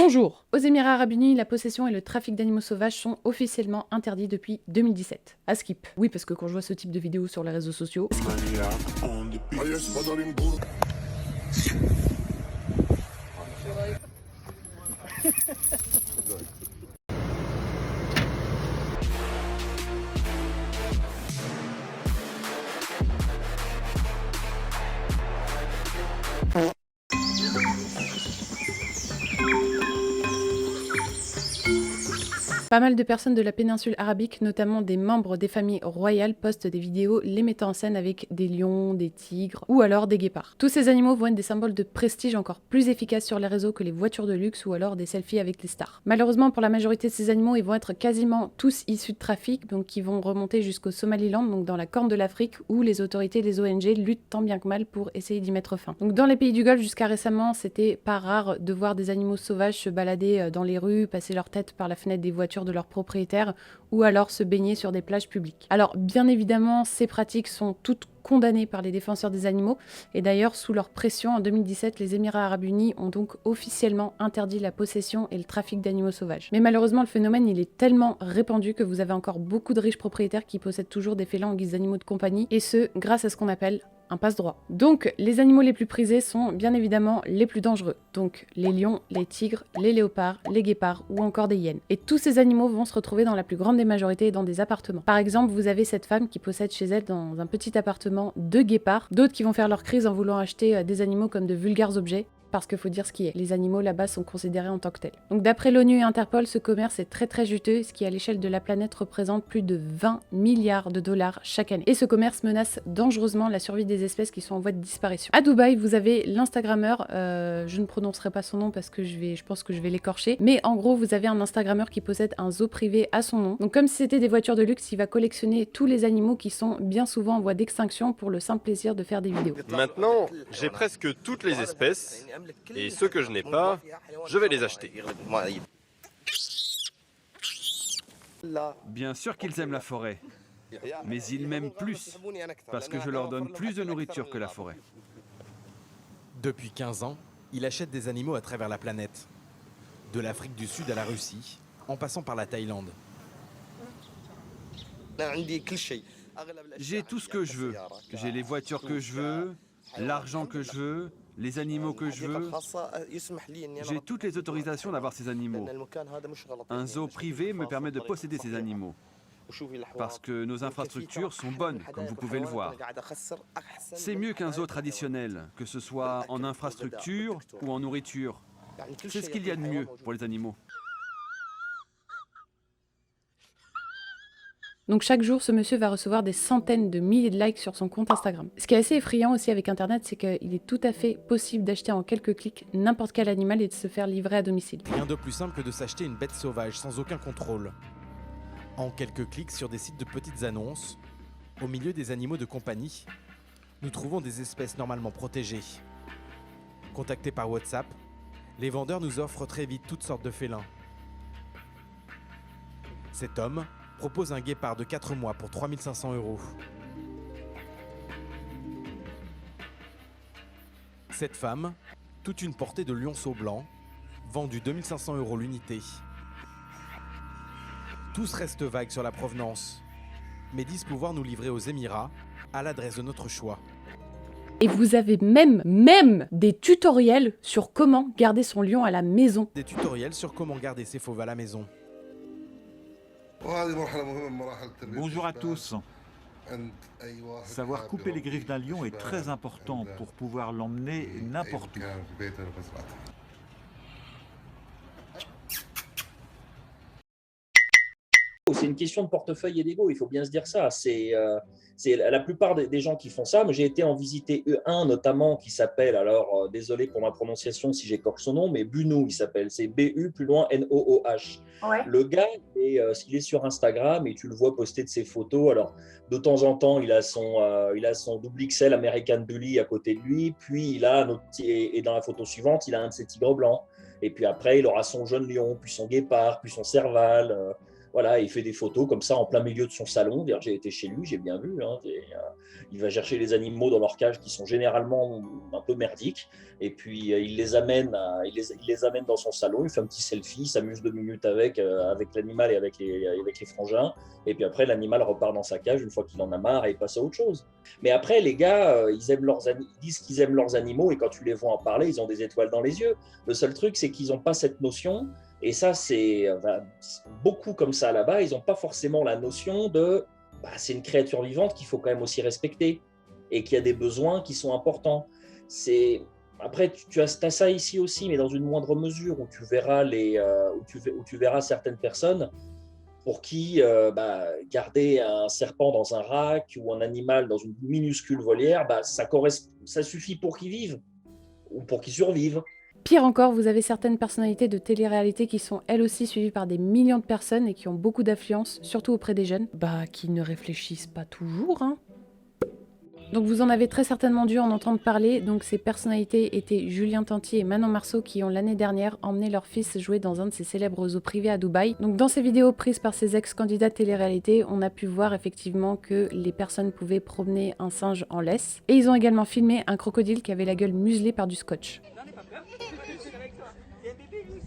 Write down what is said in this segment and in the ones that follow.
Bonjour! Aux Émirats Arabes Unis, la possession et le trafic d'animaux sauvages sont officiellement interdits depuis 2017. À skip. Oui, parce que quand je vois ce type de vidéos sur les réseaux sociaux, pas mal de personnes de la péninsule arabique, notamment des membres des familles royales, postent des vidéos les mettant en scène avec des lions, des tigres ou alors des guépards. Tous ces animaux vont être des symboles de prestige encore plus efficaces sur les réseaux que les voitures de luxe ou alors des selfies avec les stars. Malheureusement, pour la majorité de ces animaux, ils vont être quasiment tous issus de trafic, donc qui vont remonter jusqu'au Somaliland, donc dans la Corne de l'Afrique, où les autorités des ONG luttent tant bien que mal pour essayer d'y mettre fin. Donc dans les pays du Golfe, jusqu'à récemment, c'était pas rare de voir des animaux sauvages se balader dans les rues, passer leur tête par la fenêtre des voitures de leurs propriétaires ou alors se baigner sur des plages publiques. Alors bien évidemment, ces pratiques sont toutes condamnées par les défenseurs des animaux et d'ailleurs sous leur pression en 2017, les Émirats Arabes Unis ont donc officiellement interdit la possession et le trafic d'animaux sauvages. Mais malheureusement, le phénomène il est tellement répandu que vous avez encore beaucoup de riches propriétaires qui possèdent toujours des félins en guise d'animaux de compagnie et ce grâce à ce qu'on appelle un passe-droit. Donc, les animaux les plus prisés sont bien évidemment les plus dangereux. Donc, les lions, les tigres, les léopards, les guépards ou encore des hyènes. Et tous ces animaux vont se retrouver dans la plus grande des majorités dans des appartements. Par exemple, vous avez cette femme qui possède chez elle dans un petit appartement 2 guépards, d'autres qui vont faire leur crise en voulant acheter des animaux comme de vulgaires objets. Parce qu'il faut dire ce qui est, les animaux là-bas sont considérés en tant que tels. Donc d'après l'ONU et Interpol, ce commerce est très juteux, ce qui à l'échelle de la planète représente plus de 20 milliards de dollars chaque année. Et ce commerce menace dangereusement la survie des espèces qui sont en voie de disparition. À Dubaï, vous avez l'Instagrammeur, je ne prononcerai pas son nom parce que je pense que je vais l'écorcher, mais en gros vous avez un Instagrammeur qui possède un zoo privé à son nom. Donc comme si c'était des voitures de luxe, il va collectionner tous les animaux qui sont bien souvent en voie d'extinction pour le simple plaisir de faire des vidéos. Maintenant, j'ai presque toutes les espèces, et ceux que je n'ai pas, je vais les acheter. Bien sûr qu'ils aiment la forêt, mais ils m'aiment plus, parce que je leur donne plus de nourriture que la forêt. Depuis 15 ans, il achète des animaux à travers la planète. De l'Afrique du Sud à la Russie, en passant par la Thaïlande. J'ai tout ce que je veux. J'ai les voitures que je veux, l'argent que je veux, les animaux que je veux. J'ai toutes les autorisations d'avoir ces animaux. Un zoo privé me permet de posséder ces animaux. Parce que nos infrastructures sont bonnes, comme vous pouvez le voir. C'est mieux qu'un zoo traditionnel, que ce soit en infrastructure ou en nourriture. C'est ce qu'il y a de mieux pour les animaux. Donc chaque jour, ce monsieur va recevoir des centaines de milliers de likes sur son compte Instagram. Ce qui est assez effrayant aussi avec Internet, c'est qu'il est tout à fait possible d'acheter en quelques clics n'importe quel animal et de se faire livrer à domicile. Rien de plus simple que de s'acheter une bête sauvage sans aucun contrôle. En quelques clics sur des sites de petites annonces, au milieu des animaux de compagnie, nous trouvons des espèces normalement protégées. Contactés par WhatsApp, les vendeurs nous offrent très vite toutes sortes de félins. Cet homme propose un guépard de 4 mois pour 3 500 €. Cette femme, toute une portée de lionceaux blancs, vendue 2 500 € l'unité. Tous restent vagues sur la provenance, mais disent pouvoir nous livrer aux Émirats à l'adresse de notre choix. Et vous avez même des tutoriels sur comment garder son lion à la maison. Des tutoriels sur comment garder ses fauves à la maison. Bonjour à tous. Savoir couper les griffes d'un lion est très important pour pouvoir l'emmener n'importe où. C'est une question de portefeuille et d'ego, il faut bien se dire ça. C'est la plupart des gens qui font ça. Mais j'ai été en visiter un notamment qui s'appelle, alors désolé pour ma prononciation si j'écorche son nom, mais Bunooh il s'appelle, c'est B-U plus loin N-O-O-H. Ouais. Le gars, il est sur Instagram et tu le vois poster de ses photos. Alors de temps en temps, il a son double XL American Bully à côté de lui, puis il a et dans la photo suivante, il a un de ses tigres blancs. Et puis après, il aura son jeune lion, puis son guépard, puis son serval. Voilà, il fait des photos comme ça en plein milieu de son salon. D'ailleurs, j'ai été chez lui, j'ai bien vu. Hein, il va chercher les animaux dans leur cage qui sont généralement un peu merdiques. Et puis, il les amène dans son salon. Il fait un petit selfie, il s'amuse 2 minutes avec l'animal et avec les frangins. Et puis après, l'animal repart dans sa cage une fois qu'il en a marre et il passe à autre chose. Mais après, les gars, ils disent qu'ils aiment leurs animaux et quand tu les vois en parler, ils ont des étoiles dans les yeux. Le seul truc, c'est qu'ils n'ont pas cette notion. Et ça, c'est beaucoup comme ça là-bas. Ils n'ont pas forcément la notion de c'est une créature vivante qu'il faut quand même aussi respecter et qu'il y a des besoins qui sont importants. Après, tu as ça ici aussi, mais dans une moindre mesure où tu verras, où tu verras certaines personnes pour qui garder un serpent dans un rack ou un animal dans une minuscule volière, ça suffit pour qu'ils vivent ou pour qu'ils survivent. Pire encore, vous avez certaines personnalités de télé-réalité qui sont elles aussi suivies par des millions de personnes et qui ont beaucoup d'affluence, surtout auprès des jeunes, qui ne réfléchissent pas toujours, hein. Donc vous en avez très certainement dû en entendre parler, donc ces personnalités étaient Julien Tanti et Manon Marceau qui ont l'année dernière emmené leur fils jouer dans un de ces célèbres zoos privés à Dubaï. Donc dans ces vidéos prises par ces ex-candidats de télé-réalité, on a pu voir effectivement que les personnes pouvaient promener un singe en laisse. Et ils ont également filmé un crocodile qui avait la gueule muselée par du scotch.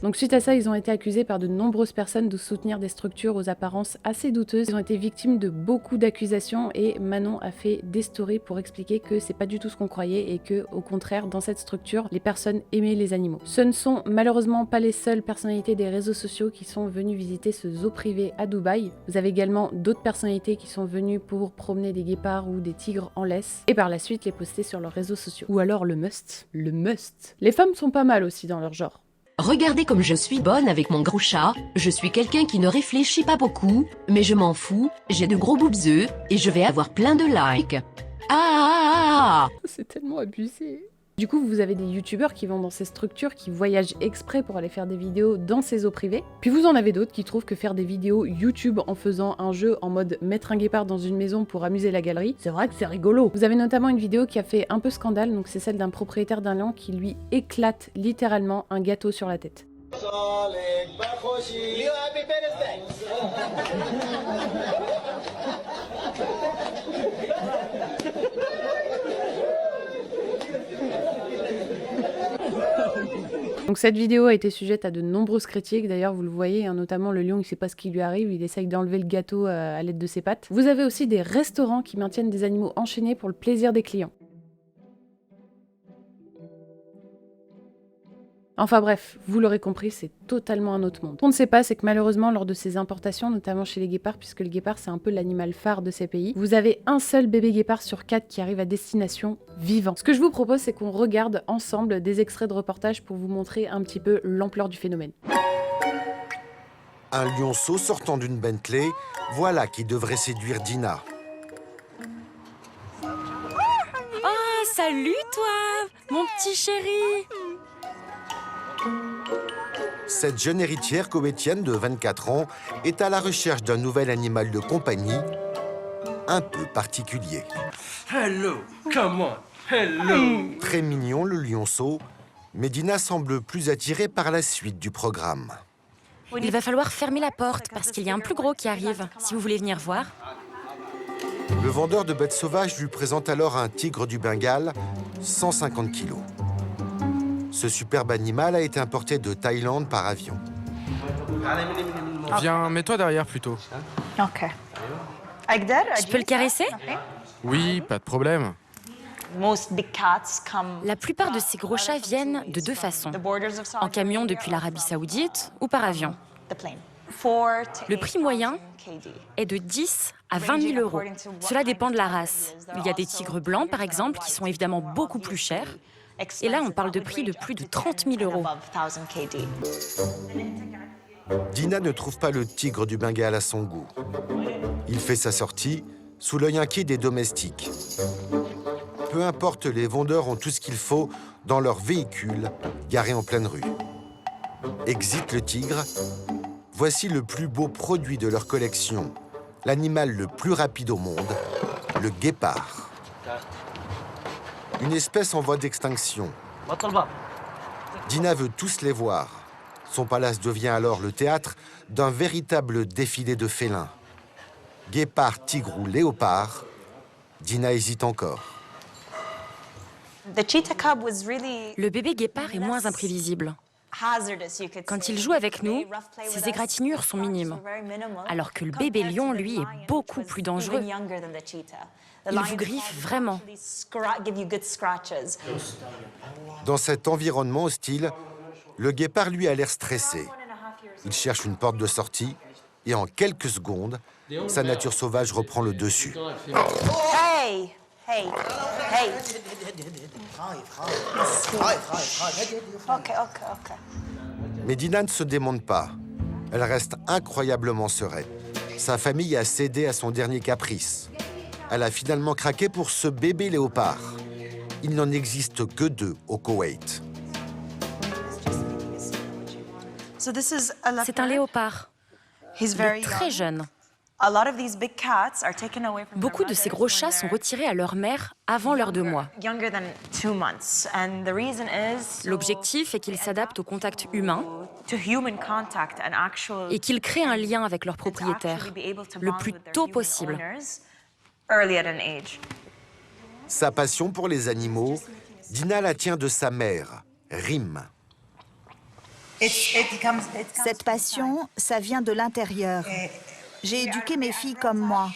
Donc suite à ça, ils ont été accusés par de nombreuses personnes de soutenir des structures aux apparences assez douteuses. Ils ont été victimes de beaucoup d'accusations et Manon a fait des stories pour expliquer que c'est pas du tout ce qu'on croyait et que, au contraire, dans cette structure, les personnes aimaient les animaux. Ce ne sont malheureusement pas les seules personnalités des réseaux sociaux qui sont venues visiter ce zoo privé à Dubaï. Vous avez également d'autres personnalités qui sont venues pour promener des guépards ou des tigres en laisse et par la suite les poster sur leurs réseaux sociaux. Ou alors le must. Le must. Les femmes sont pas mal aussi dans leur genre. Regardez comme je suis bonne avec mon gros chat. Je suis quelqu'un qui ne réfléchit pas beaucoup, mais je m'en fous, j'ai de gros boobs et je vais avoir plein de likes. C'est tellement abusé. Du coup, vous avez des youtubeurs qui vont dans ces structures, qui voyagent exprès pour aller faire des vidéos dans ces zoos privés. Puis vous en avez d'autres qui trouvent que faire des vidéos YouTube en faisant un jeu en mode mettre un guépard dans une maison pour amuser la galerie, c'est vrai que c'est rigolo. Vous avez notamment une vidéo qui a fait un peu scandale, donc c'est celle d'un propriétaire d'un lion qui lui éclate littéralement un gâteau sur la tête. Donc cette vidéo a été sujette à de nombreuses critiques, d'ailleurs vous le voyez, hein, notamment le lion, il sait pas ce qui lui arrive, il essaye d'enlever le gâteau à l'aide de ses pattes. Vous avez aussi des restaurants qui maintiennent des animaux enchaînés pour le plaisir des clients. Enfin bref, vous l'aurez compris, c'est totalement un autre monde. Ce qu'on ne sait pas, c'est que malheureusement, lors de ces importations, notamment chez les guépards, puisque le guépard c'est un peu l'animal phare de ces pays, vous avez un seul bébé guépard sur 4 qui arrive à destination vivant. Ce que je vous propose, c'est qu'on regarde ensemble des extraits de reportage pour vous montrer un petit peu l'ampleur du phénomène. Un lionceau sortant d'une Bentley, voilà qui devrait séduire Dina. Oh, salut toi, mon petit chéri. Cette jeune héritière koweïtienne de 24 ans est à la recherche d'un nouvel animal de compagnie un peu particulier. Hello, come on, hello. Très mignon le lionceau, mais Dina semble plus attirée par la suite du programme. Il va falloir fermer la porte parce qu'il y a un plus gros qui arrive, si vous voulez venir voir. Le vendeur de bêtes sauvages lui présente alors un tigre du Bengale, 150 kilos. Ce superbe animal a été importé de Thaïlande par avion. Viens, mets-toi derrière plutôt. Ok. Je peux le caresser? Oui, pas de problème. La plupart de ces gros chats viennent de deux façons. En camion depuis l'Arabie Saoudite ou par avion. Le prix moyen est de 10 à 20 000 euros. Cela dépend de la race. Il y a des tigres blancs, par exemple, qui sont évidemment beaucoup plus chers. Et là, on parle de prix de plus de 30 000 euros. Dina ne trouve pas le tigre du Bengale à son goût. Il fait sa sortie sous l'œil inquiet des domestiques. Peu importe, les vendeurs ont tout ce qu'il faut dans leur véhicule garé en pleine rue. Exit le tigre. Voici le plus beau produit de leur collection, l'animal le plus rapide au monde, le guépard. Une espèce en voie d'extinction. Dina veut tous les voir, Son palace devient alors le théâtre d'un véritable défilé de félins. Guépard, tigre ou léopard, Dina hésite encore. Le bébé guépard est moins imprévisible. Quand il joue avec nous, ses égratignures sont minimes, alors que le bébé lion, lui, est beaucoup plus dangereux. Il vous griffe vraiment. Dans cet environnement hostile, le guépard, lui, a l'air stressé. Il cherche une porte de sortie et en quelques secondes, sa nature sauvage reprend le dessus. Hey! Hey! Hey! Ok. Mais Dina ne se démonte pas. Elle reste incroyablement sereine. Sa famille a cédé à son dernier caprice. Elle a finalement craqué pour ce bébé léopard. Il n'en existe que 2 au Koweït. C'est un léopard. Il est très jeune. Beaucoup de ces gros chats sont retirés à leur mère avant leurs 2 mois. L'objectif est qu'ils s'adaptent au contact humain et qu'ils créent un lien avec leur propriétaire le plus tôt possible. Sa passion pour les animaux, Dina la tient de sa mère, Rim. Cette passion, ça vient de l'intérieur. J'ai éduqué mes filles comme moi.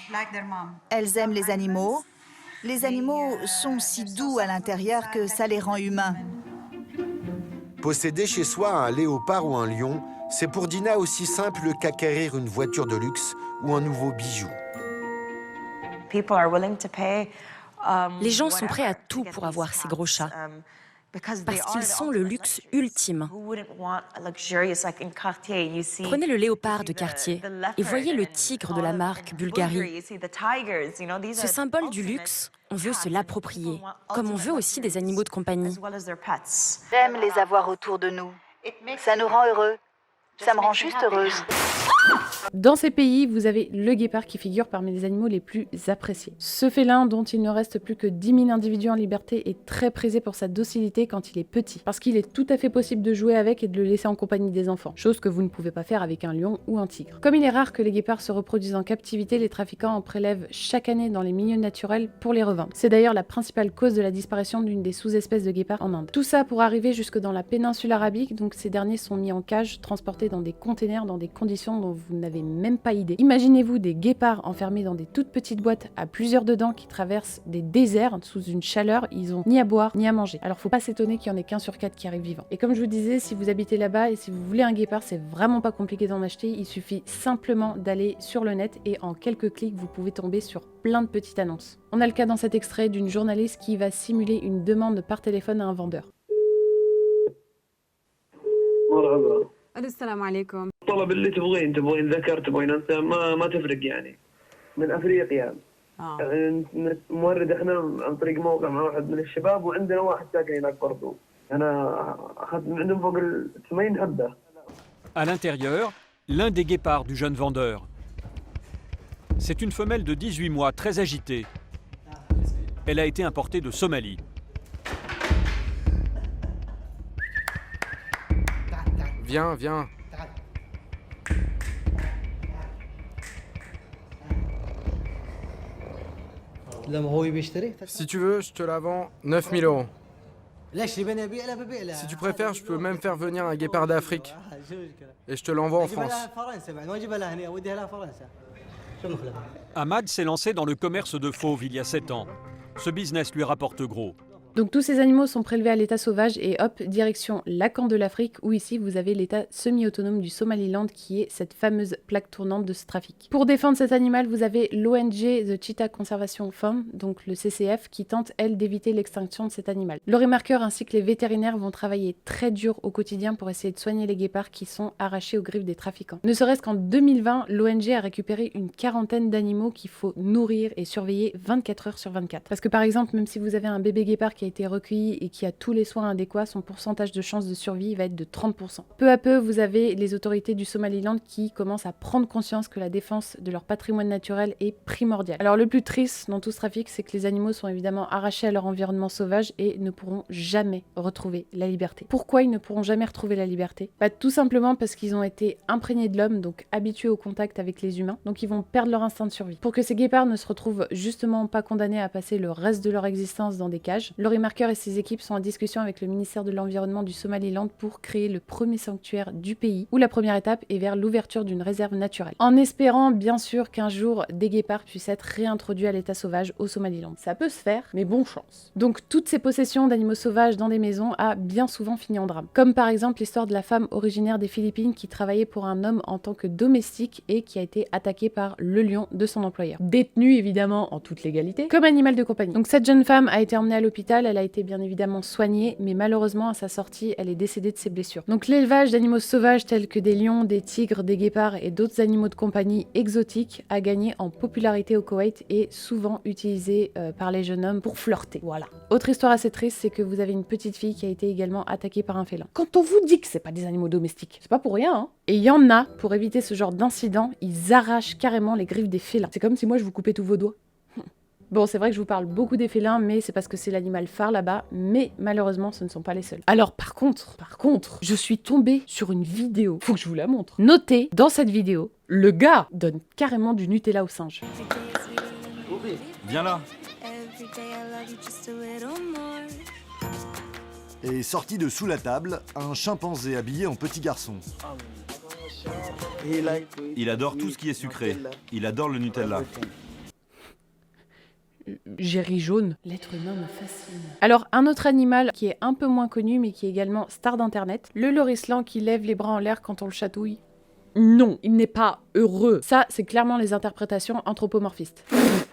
Elles aiment les animaux. Les animaux sont si doux à l'intérieur que ça les rend humains. Posséder chez soi un léopard ou un lion, c'est pour Dina aussi simple qu'acquérir une voiture de luxe ou un nouveau bijou. Les gens sont prêts à tout pour avoir ces gros chats, parce qu'ils sont le luxe ultime. Prenez le léopard de Cartier et voyez le tigre de la marque Bulgari. Ce symbole du luxe, on veut se l'approprier, comme on veut aussi des animaux de compagnie. J'aime les avoir autour de nous. Ça nous rend heureux. Ça me rend juste heureuse. Dans ces pays, vous avez le guépard qui figure parmi les animaux les plus appréciés. Ce félin, dont il ne reste plus que 10 000 individus en liberté, est très prisé pour sa docilité quand il est petit, parce qu'il est tout à fait possible de jouer avec et de le laisser en compagnie des enfants, chose que vous ne pouvez pas faire avec un lion ou un tigre. Comme il est rare que les guépards se reproduisent en captivité, les trafiquants en prélèvent chaque année dans les milieux naturels pour les revendre. C'est d'ailleurs la principale cause de la disparition d'une des sous-espèces de guépards en Inde. Tout ça pour arriver jusque dans la péninsule arabique, donc ces derniers sont mis en cage, transportés dans des containers dans des conditions dont vous n'avez même pas idée. Imaginez-vous des guépards enfermés dans des toutes petites boîtes à plusieurs dedans qui traversent des déserts sous une chaleur, ils ont ni à boire ni à manger. Alors faut pas s'étonner qu'il y en ait qu'1 sur 4 qui arrive vivant. Et comme je vous disais, si vous habitez là-bas et si vous voulez un guépard, c'est vraiment pas compliqué d'en acheter, il suffit simplement d'aller sur le net et en quelques clics vous pouvez tomber sur plein de petites annonces. On a le cas dans cet extrait d'une journaliste qui va simuler une demande par téléphone à un vendeur. السلام عليكم. الطلب اللي تبغين ذكر تبغين انثى ما تفرق يعني من افريقيا. مورد احنا عن طريق موقع مع واحد من الشباب وعندنا واحد ساكن هناك برضو. انا اخذت من عندهم فوق ال 80 حبه. À l'intérieur, l'un des guépards du jeune vendeur. C'est une femelle de 18 mois, très agitée. Elle a été importée de Somalie. Viens, viens. Si tu veux, je te la vends 9 000 €. Si tu préfères, je peux même faire venir un guépard d'Afrique. Et je te l'envoie en France. Ahmad s'est lancé dans le commerce de fauves il y a 7 ans. Ce business lui rapporte gros. Donc tous ces animaux sont prélevés à l'état sauvage et hop, direction Lacan de l'Afrique, où ici vous avez l'état semi-autonome du Somaliland qui est cette fameuse plaque tournante de ce trafic. Pour défendre cet animal, vous avez l'ONG The Cheetah Conservation Fund, donc le CCF, qui tente, elle, d'éviter l'extinction de cet animal. Le remarqueur ainsi que les vétérinaires vont travailler très dur au quotidien pour essayer de soigner les guépards qui sont arrachés aux griffes des trafiquants. Ne serait-ce qu'en 2020, l'ONG a récupéré une 40aine d'animaux qu'il faut nourrir et surveiller 24 heures sur 24. Parce que par exemple, même si vous avez un bébé guépard qui a été recueilli et qui a tous les soins adéquats, son pourcentage de chance de survie va être de 30%. Peu à peu, vous avez les autorités du Somaliland qui commencent à prendre conscience que la défense de leur patrimoine naturel est primordiale. Alors le plus triste dans tout ce trafic, c'est que les animaux sont évidemment arrachés à leur environnement sauvage et ne pourront jamais retrouver la liberté. Pourquoi ils ne pourront jamais retrouver la liberté? Tout simplement parce qu'ils ont été imprégnés de l'homme, donc habitués au contact avec les humains, donc ils vont perdre leur instinct de survie. Pour que ces guépards ne se retrouvent justement pas condamnés à passer le reste de leur existence dans des cages, Laurie Marker et ses équipes sont en discussion avec le ministère de l'Environnement du Somaliland pour créer le premier sanctuaire du pays, où la première étape est vers l'ouverture d'une réserve naturelle. En espérant bien sûr qu'un jour des guépards puissent être réintroduits à l'état sauvage au Somaliland. Ça peut se faire, mais bon chance. Donc toutes ces possessions d'animaux sauvages dans des maisons a bien souvent fini en drame. Comme par exemple l'histoire de la femme originaire des Philippines qui travaillait pour un homme en tant que domestique et qui a été attaquée par le lion de son employeur. Détenue évidemment en toute légalité, comme animal de compagnie. Donc cette jeune femme a été emmenée à l'hôpital, elle a été bien évidemment soignée, mais malheureusement à sa sortie, elle est décédée de ses blessures. Donc l'élevage d'animaux sauvages tels que des lions, des tigres, des guépards et d'autres animaux de compagnie exotiques a gagné en popularité au Koweït et souvent utilisé par les jeunes hommes pour flirter. Voilà. Autre histoire assez triste, c'est que vous avez une petite fille qui a été également attaquée par un félin. Quand on vous dit que c'est pas des animaux domestiques, c'est pas pour rien, hein. Et il y en a, pour éviter ce genre d'incident, ils arrachent carrément les griffes des félins. C'est comme si moi je vous coupais tous vos doigts. Bon, c'est vrai que je vous parle beaucoup des félins, mais c'est parce que c'est l'animal phare là-bas, mais malheureusement, ce ne sont pas les seuls. Alors par contre, je suis tombée sur une vidéo, faut que je vous la montre. Notez, dans cette vidéo, le gars donne carrément du Nutella au singe. Viens là. Et sorti de sous la table, un chimpanzé habillé en petit garçon. Il adore tout ce qui est sucré. Il adore le Nutella. Jerry jaune. L'être humain me fascine. Alors, un autre animal qui est un peu moins connu, mais qui est également star d'internet, le lorislan qui lève les bras en l'air quand on le chatouille. Non, il n'est pas heureux. Ça, c'est clairement les interprétations anthropomorphistes.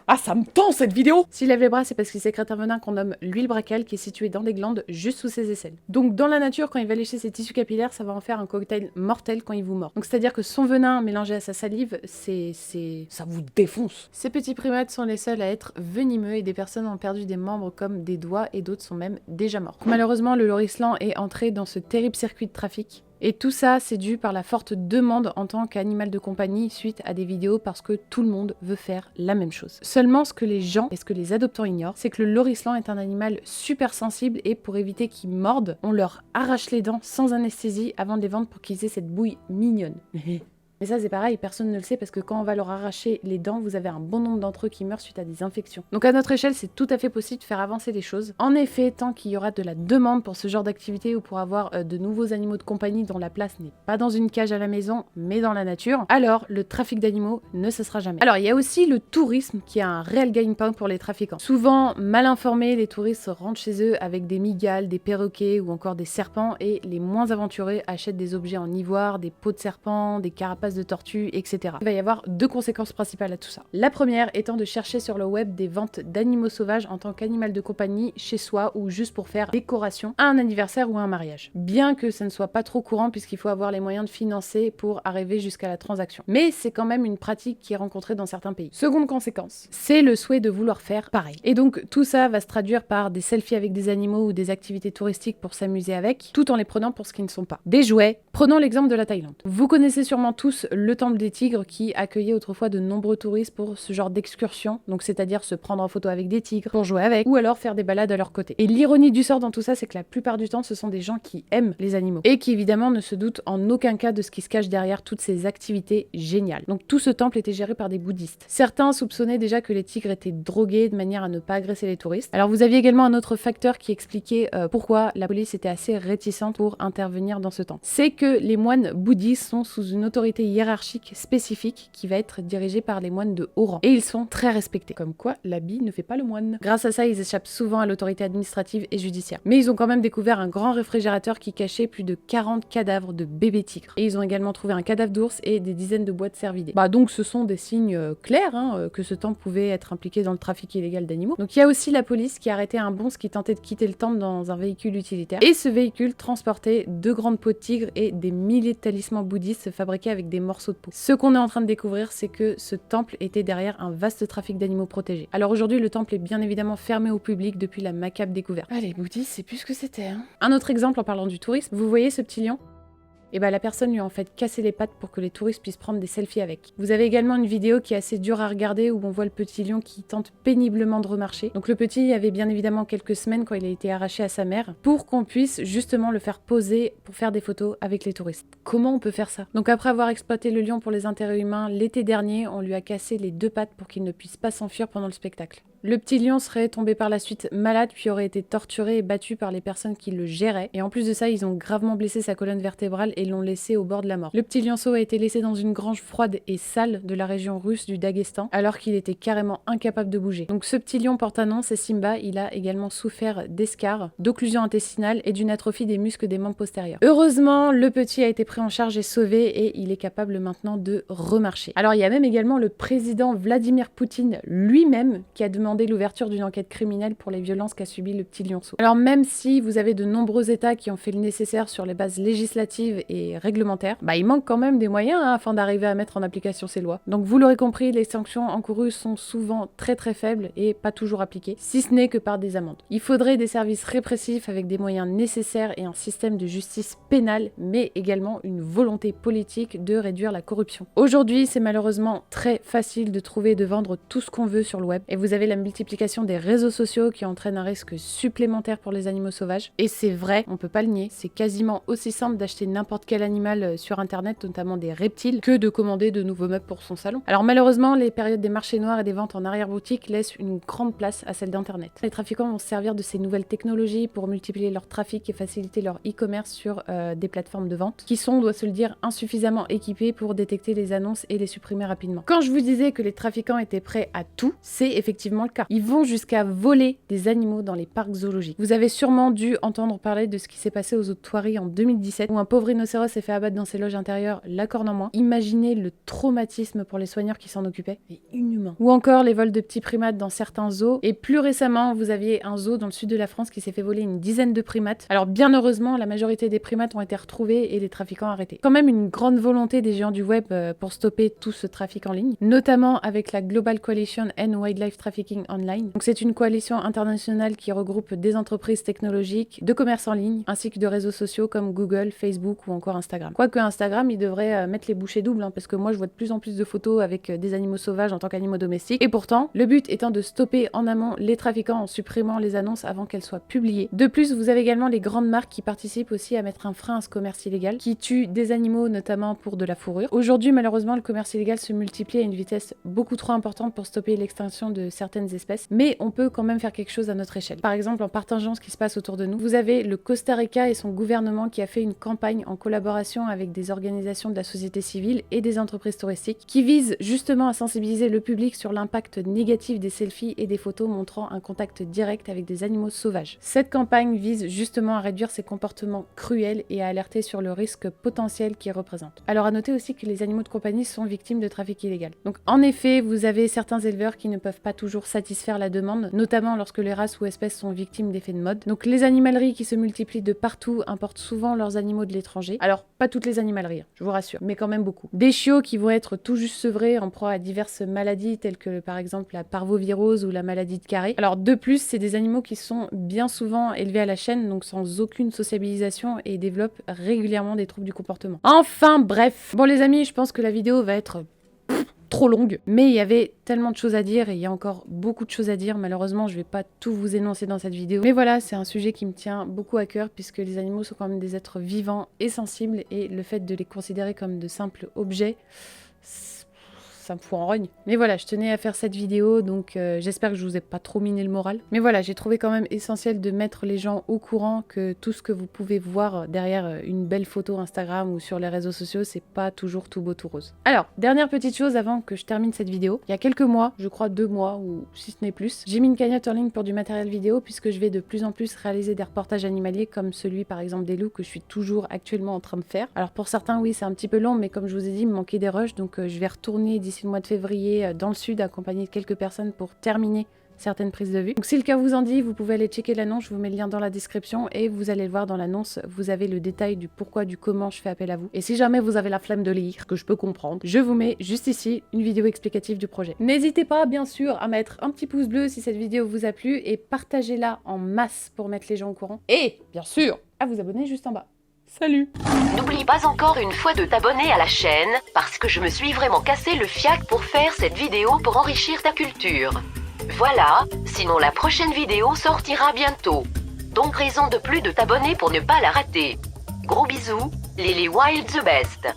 Ah, ça me tend cette vidéo! S'il lève les bras, c'est parce qu'il sécrète un venin qu'on nomme l'huile bracale qui est située dans des glandes juste sous ses aisselles. Donc dans la nature, quand il va lécher ses tissus capillaires, ça va en faire un cocktail mortel quand il vous mord. Donc c'est-à-dire que son venin mélangé à sa salive, ça vous défonce. Ces petits primates sont les seuls à être venimeux et des personnes ont perdu des membres comme des doigts et d'autres sont même déjà morts. Malheureusement, le lorislan est entré dans ce terrible circuit de trafic. Et tout ça, c'est dû par la forte demande en tant qu'animal de compagnie suite à des vidéos parce que tout le monde veut faire la même chose. Seulement, ce que les gens et ce que les adoptants ignorent, c'est que le lorislan est un animal super sensible et pour éviter qu'ils mordent, on leur arrache les dents sans anesthésie avant de les vendre pour qu'ils aient cette bouille mignonne. Mais ça c'est pareil, personne ne le sait parce que quand on va leur arracher les dents, vous avez un bon nombre d'entre eux qui meurent suite à des infections. Donc à notre échelle, c'est tout à fait possible de faire avancer les choses. En effet, tant qu'il y aura de la demande pour ce genre d'activité ou pour avoir de nouveaux animaux de compagnie dont la place n'est pas dans une cage à la maison, mais dans la nature, alors le trafic d'animaux ne cessera jamais. Alors il y a aussi le tourisme qui a un réel gagne-pain pour les trafiquants. Souvent mal informés, les touristes rentrent chez eux avec des mygales, des perroquets ou encore des serpents et les moins aventurés achètent des objets en ivoire, des peaux de serpent, des carapaces de tortues, etc. Il va y avoir deux conséquences principales à tout ça. La première étant de chercher sur le web des ventes d'animaux sauvages en tant qu'animal de compagnie chez soi ou juste pour faire décoration à un anniversaire ou à un mariage. Bien que ça ne soit pas trop courant puisqu'il faut avoir les moyens de financer pour arriver jusqu'à la transaction. Mais c'est quand même une pratique qui est rencontrée dans certains pays. Seconde conséquence, c'est le souhait de vouloir faire pareil. Et donc tout ça va se traduire par des selfies avec des animaux ou des activités touristiques pour s'amuser avec, tout en les prenant pour ce qu'ils ne sont pas. Des jouets. Prenons l'exemple de la Thaïlande. Vous connaissez sûrement tous le Temple des Tigres qui accueillait autrefois de nombreux touristes pour ce genre d'excursion, donc c'est-à-dire se prendre en photo avec des tigres, pour jouer avec, ou alors faire des balades à leur côté. Et l'ironie du sort dans tout ça, c'est que la plupart du temps, ce sont des gens qui aiment les animaux, et qui évidemment ne se doutent en aucun cas de ce qui se cache derrière toutes ces activités géniales. Donc tout ce temple était géré par des bouddhistes. Certains soupçonnaient déjà que les tigres étaient drogués de manière à ne pas agresser les touristes. Alors vous aviez également un autre facteur qui expliquait pourquoi la police était assez réticente pour intervenir dans ce temple. C'est que les moines bouddhistes sont sous une autorité hiérarchique spécifique qui va être dirigée par les moines de haut rang. Et ils sont très respectés. Comme quoi, l'habit ne fait pas le moine. Grâce à ça, ils échappent souvent à l'autorité administrative et judiciaire. Mais ils ont quand même découvert un grand réfrigérateur qui cachait plus de 40 cadavres de bébés tigres. Et ils ont également trouvé un cadavre d'ours et des dizaines de boîtes cervidés. Donc ce sont des signes clairs que ce temple pouvait être impliqué dans le trafic illégal d'animaux. Donc il y a aussi la police qui a arrêté un bonze qui tentait de quitter le temple dans un véhicule utilitaire. Et ce véhicule transportait 2 grandes peaux de tigre et des milliers de talismans bouddhistes fabriqués avec des morceaux de peau. Ce qu'on est en train de découvrir, c'est que ce temple était derrière un vaste trafic d'animaux protégés. Alors aujourd'hui, le temple est bien évidemment fermé au public depuis la macabre découverte. Ah, les bouddhistes, c'est plus ce que c'était, hein. Un autre exemple en parlant du tourisme, vous voyez ce petit lion ? Et bah la personne lui a en fait cassé les pattes pour que les touristes puissent prendre des selfies avec. Vous avez également une vidéo qui est assez dure à regarder où on voit le petit lion qui tente péniblement de remarcher. Donc le petit avait bien évidemment quelques semaines quand il a été arraché à sa mère pour qu'on puisse justement le faire poser pour faire des photos avec les touristes. Comment on peut faire ça? Donc après avoir exploité le lion pour les intérêts humains, l'été dernier, on lui a cassé les 2 pattes pour qu'il ne puisse pas s'enfuir pendant le spectacle. Le petit lion serait tombé par la suite malade puis aurait été torturé et battu par les personnes qui le géraient. Et en plus de ça, ils ont gravement blessé sa colonne vertébrale et l'ont laissé au bord de la mort. Le petit lionceau a été laissé dans une grange froide et sale de la région russe du Daghestan alors qu'il était carrément incapable de bouger. Donc ce petit lion porte un nom, c'est Simba. Il a également souffert d'escarres, d'occlusion intestinale et d'une atrophie des muscles des membres postérieurs. Heureusement, le petit a été pris en charge et sauvé et il est capable maintenant de remarcher. Alors il y a même également le président Vladimir Poutine lui-même qui a demandé l'ouverture d'une enquête criminelle pour les violences qu'a subi le petit lionceau. Alors même si vous avez de nombreux États qui ont fait le nécessaire sur les bases législatives et réglementaires, bah il manque quand même des moyens afin d'arriver à mettre en application ces lois. Donc vous l'aurez compris, les sanctions encourues sont souvent très faibles et pas toujours appliquées, si ce n'est que par des amendes. Il faudrait des services répressifs avec des moyens nécessaires et un système de justice pénale, mais également une volonté politique de réduire la corruption. Aujourd'hui, c'est malheureusement très facile de trouver et de vendre tout ce qu'on veut sur le web, et vous avez la multiplication des réseaux sociaux qui entraîne un risque supplémentaire pour les animaux sauvages. Et c'est vrai, on peut pas le nier, c'est quasiment aussi simple d'acheter n'importe quel animal sur internet, notamment des reptiles, que de commander de nouveaux meubles pour son salon. Alors malheureusement, les périodes des marchés noirs et des ventes en arrière-boutique laissent une grande place à celle d'internet. Les trafiquants vont se servir de ces nouvelles technologies pour multiplier leur trafic et faciliter leur e-commerce sur des plateformes de vente qui sont, on doit se le dire, insuffisamment équipées pour détecter les annonces et les supprimer rapidement. Quand je vous disais que les trafiquants étaient prêts à tout, c'est effectivement le cas. Ils vont jusqu'à voler des animaux dans les parcs zoologiques. Vous avez sûrement dû entendre parler de ce qui s'est passé aux eaux de Thoiry en 2017 où un pauvre rhinocéros s'est fait abattre dans ses loges intérieures, la corne en moins. Imaginez le traumatisme pour les soigneurs qui s'en occupaient. C'est inhumain. Ou encore les vols de petits primates dans certains zoos. Et plus récemment, vous aviez un zoo dans le sud de la France qui s'est fait voler une dizaine de primates. Alors bien heureusement, la majorité des primates ont été retrouvés et les trafiquants arrêtés. Quand même une grande volonté des géants du web pour stopper tout ce trafic en ligne, notamment avec la Global Coalition End Wildlife Trafficking Online. Donc c'est une coalition internationale qui regroupe des entreprises technologiques, de commerce en ligne, ainsi que de réseaux sociaux comme Google, Facebook ou encore Instagram. Quoique Instagram, il devrait mettre les bouchées doubles, parce que moi je vois de plus en plus de photos avec des animaux sauvages en tant qu'animaux domestiques. Et pourtant, le but étant de stopper en amont les trafiquants en supprimant les annonces avant qu'elles soient publiées. De plus, vous avez également les grandes marques qui participent aussi à mettre un frein à ce commerce illégal, qui tue des animaux notamment pour de la fourrure. Aujourd'hui, malheureusement, le commerce illégal se multiplie à une vitesse beaucoup trop importante pour stopper l'extinction de certaines espèces, mais on peut quand même faire quelque chose à notre échelle. Par exemple, en partageant ce qui se passe autour de nous, vous avez le Costa Rica et son gouvernement qui a fait une campagne en collaboration avec des organisations de la société civile et des entreprises touristiques qui vise justement à sensibiliser le public sur l'impact négatif des selfies et des photos montrant un contact direct avec des animaux sauvages. Cette campagne vise justement à réduire ces comportements cruels et à alerter sur le risque potentiel qu'ils représentent. Alors à noter aussi que les animaux de compagnie sont victimes de trafic illégal. Donc en effet, vous avez certains éleveurs qui ne peuvent pas toujours satisfaire la demande, notamment lorsque les races ou espèces sont victimes d'effets de mode. Donc les animaleries qui se multiplient de partout importent souvent leurs animaux de l'étranger. Alors pas toutes les animaleries, je vous rassure, mais quand même beaucoup. Des chiots qui vont être tout juste sevrés en proie à diverses maladies telles que par exemple la parvovirose ou la maladie de Carré. Alors de plus, c'est des animaux qui sont bien souvent élevés à la chaîne, donc sans aucune sociabilisation et développent régulièrement des troubles du comportement. Enfin bref, bon les amis, je pense que la vidéo va être trop longue, mais il y avait tellement de choses à dire et il y a encore beaucoup de choses à dire. Malheureusement, je vais pas tout vous énoncer dans cette vidéo, mais voilà, c'est un sujet qui me tient beaucoup à cœur puisque les animaux sont quand même des êtres vivants et sensibles et le fait de les considérer comme de simples objets, ça me fout en rogne. Mais voilà, je tenais à faire cette vidéo, donc j'espère que je vous ai pas trop miné le moral. Mais voilà, j'ai trouvé quand même essentiel de mettre les gens au courant que tout ce que vous pouvez voir derrière une belle photo Instagram ou sur les réseaux sociaux, c'est pas toujours tout beau tout rose. Alors, dernière petite chose avant que je termine cette vidéo. Il y a quelques mois, je crois 2 mois ou si ce n'est plus, j'ai mis une cagnotte en ligne pour du matériel vidéo puisque je vais de plus en plus réaliser des reportages animaliers comme celui par exemple des loups que je suis toujours actuellement en train de faire. Alors pour certains, oui, c'est un petit peu long, mais comme je vous ai dit, il me manquait des rushs, donc je vais retourner d'ici le mois de février dans le sud, accompagné de quelques personnes pour terminer certaines prises de vue. Donc si le cœur vous en dit, vous pouvez aller checker l'annonce, je vous mets le lien dans la description et vous allez le voir dans l'annonce, vous avez le détail du pourquoi, du comment je fais appel à vous. Et si jamais vous avez la flemme de lire, que je peux comprendre, je vous mets juste ici une vidéo explicative du projet. N'hésitez pas bien sûr à mettre un petit pouce bleu si cette vidéo vous a plu et partagez-la en masse pour mettre les gens au courant. Et bien sûr, à vous abonner juste en bas. Salut! N'oublie pas encore une fois de t'abonner à la chaîne, parce que je me suis vraiment cassé le fiac pour faire cette vidéo pour enrichir ta culture. Voilà, sinon la prochaine vidéo sortira bientôt. Donc raison de plus de t'abonner pour ne pas la rater. Gros bisous, Lily Wild the best.